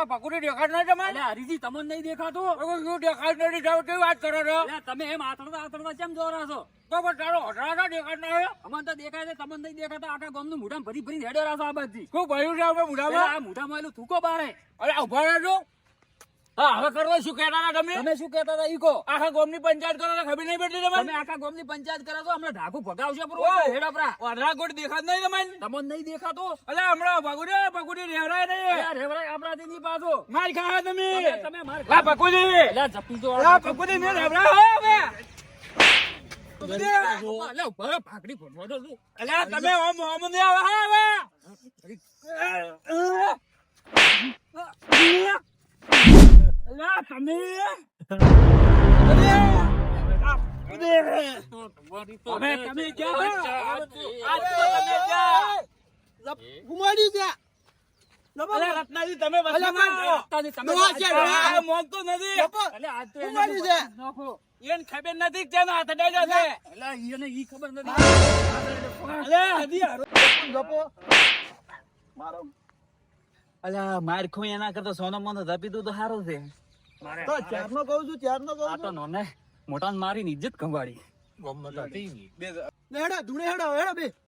પકુડી દેખાડ ના તમે અલે હરીજી તમને નહીં દેખાતું શું દેખાડ નથી જાવ કેવી વાત કરો છો અલે તમે એમ આતરતા કેમ જોરા છો તો પણ તારો હટાડા દેખાડ ના અમને તો દેખાય છે તમને નહીં દેખાતા આખા ગામનું મોઢામાં ભરી ભરી હેડે રાસો આ બાજથી શું ભર્યું છે આપણે અલે મુઢામાં આ મોઢામાં એલું થૂકો બારે અરે ઉભા રહેજો હા હવે કરવા શું કહેતા હતા તમે તમે શું કહેતા હતા ઈ કહો આખા ગામની પંચાયત કરો ખબર નહીં પડતી તમે તમને આખા ગામની પંચાયત કરો છો હમણાં ઢાકુ ભગાવશે ઓય. પૂરો હેડપરા વાદળાકોટ દેખાડ નહીં તમને તમને નહીં દેખાતો અલે હમણાં પકુડી રેવરાય નહીં અરે રેવરાય આપણાથી નહીં પાછો માર ખાવા તમે તમે માર લા પકુડી અલે જપી જો લા પકુડી મેં રેવરા હો હવે અલે ઉભા ભાગડી ફોડવા દો છું અલે તમે ઓમ ઓમ ને આવા હવે અલા તમે હવે તમે ક્યાં તમે ક્યાં ગુમાડી ગયા અલે રત્નાજી તમે અલે વસમાં તમે આ મોગતો નથી અલે આજ તો ગુમાડી છે નાખો એને ખબર નથી કે હાથ અડાઈ જશે અલે ઈને ઈ ખબર નથી અલે હદી હારો ગપો મારો અલ્યા માર ખો એના કરતા સોનો મોનો ધપી દઉં તો સારું છે તો ચારનો કહું છું ચારનો કહું આ તો નોને મોટાને મારીને ઇજ્જત કંવાડી છું હેડા ધૂણે હેડા હેડા બે